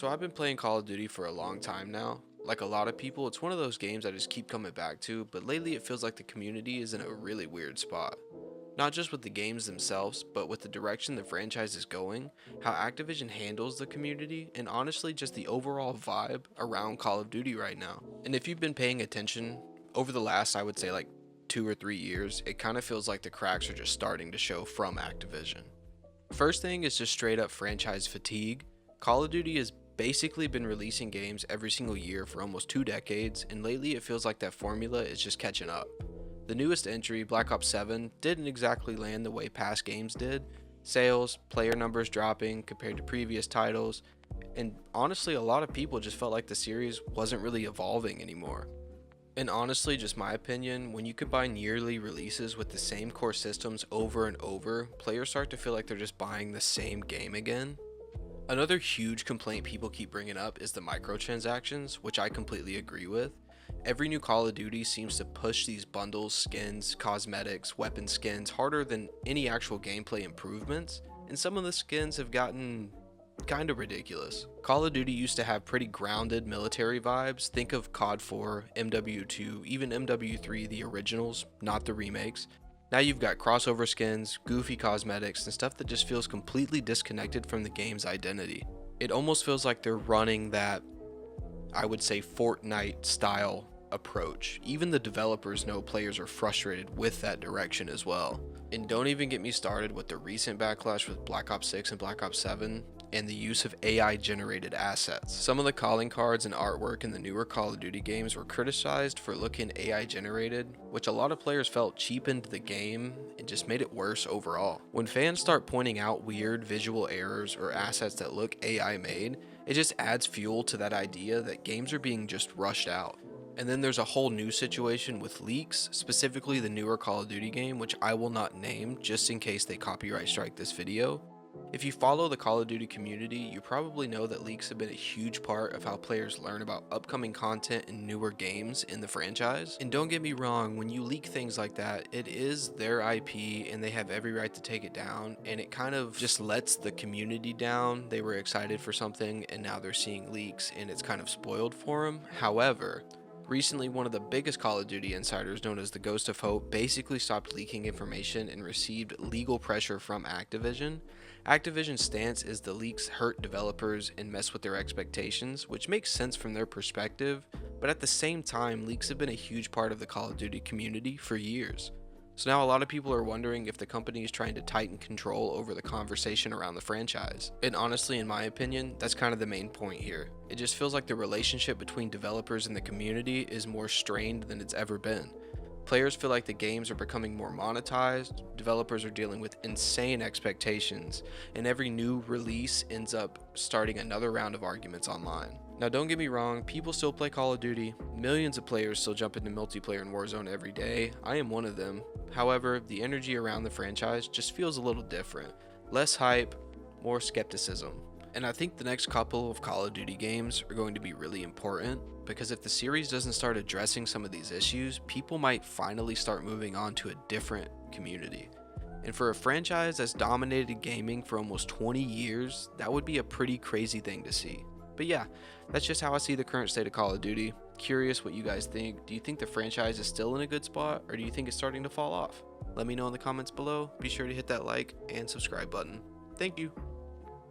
So I've been playing Call of Duty for a long time now. Like a lot of people, it's one of those games I just keep coming back to, but lately it feels like the community is in a really weird spot. Not just with the games themselves, but with the direction the franchise is going, how Activision handles the community, and honestly just the overall vibe around Call of Duty right now. And if you've been paying attention, over the last, I would say like 2 or 3 years, it kind of feels like the cracks are just starting to show from Activision. First thing is just straight up franchise fatigue. Call of Duty has basically been releasing games every single year for almost 2 decades, and lately it feels like that formula is just catching up. The newest entry, Black Ops 7, didn't exactly land the way past games did. Sales, player numbers dropping compared to previous titles, and honestly, a lot of people just felt like the series wasn't really evolving anymore. And honestly, just my opinion, when you combine yearly releases with the same core systems over and over, players start to feel like they're just buying the same game again. Another huge complaint people keep bringing up is the microtransactions, which I completely agree with. Every new Call of Duty seems to push these bundles, skins, cosmetics, weapon skins harder than any actual gameplay improvements, and some of the skins have gotten kinda ridiculous. Call of Duty used to have pretty grounded military vibes. Think of COD 4, MW2, even MW3, the originals, not the remakes. Now you've got crossover skins, goofy cosmetics, and stuff that just feels completely disconnected from the game's identity. It almost feels like they're running that, I would say, Fortnite style approach. Even the developers know players are frustrated with that direction as well. And don't even get me started with the recent backlash with Black Ops 6 and Black Ops 7 and the use of AI generated assets. Some of the calling cards and artwork in the newer Call of Duty games were criticized for looking AI generated, which a lot of players felt cheapened the game and just made it worse overall. When fans start pointing out weird visual errors or assets that look AI made, it just adds fuel to that idea that games are being just rushed out. And then there's a whole new situation with leaks, specifically the newer Call of Duty game, which I will not name just in case they copyright strike this video. If you follow the Call of Duty community, you probably know that leaks have been a huge part of how players learn about upcoming content and newer games in the franchise. And don't get me wrong, when you leak things like that, it is their IP and they have every right to take it down, and it kind of just lets the community down. They were excited for something and now they're seeing leaks and it's kind of spoiled for them. However, recently, one of the biggest Call of Duty insiders, known as the Ghost of Hope, basically stopped leaking information and received legal pressure from Activision. Activision's stance is the leaks hurt developers and mess with their expectations, which makes sense from their perspective, but at the same time, leaks have been a huge part of the Call of Duty community for years. So now a lot of people are wondering if the company is trying to tighten control over the conversation around the franchise. And honestly, in my opinion, that's kind of the main point here. It just feels like the relationship between developers and the community is more strained than it's ever been. Players feel like the games are becoming more monetized, developers are dealing with insane expectations, and every new release ends up starting another round of arguments online. Now don't get me wrong, people still play Call of Duty, millions of players still jump into multiplayer in Warzone every day, I am one of them. However, the energy around the franchise just feels a little different. Less hype, more skepticism. And I think the next couple of Call of Duty games are going to be really important, because if the series doesn't start addressing some of these issues, people might finally start moving on to a different community. And for a franchise that's dominated gaming for almost 20 years, that would be a pretty crazy thing to see. But yeah, that's just how I see the current state of Call of Duty. Curious what you guys think. Do you think the franchise is still in a good spot, or do you think it's starting to fall off? Let me know in the comments below. Be sure to hit that like and subscribe button. Thank you.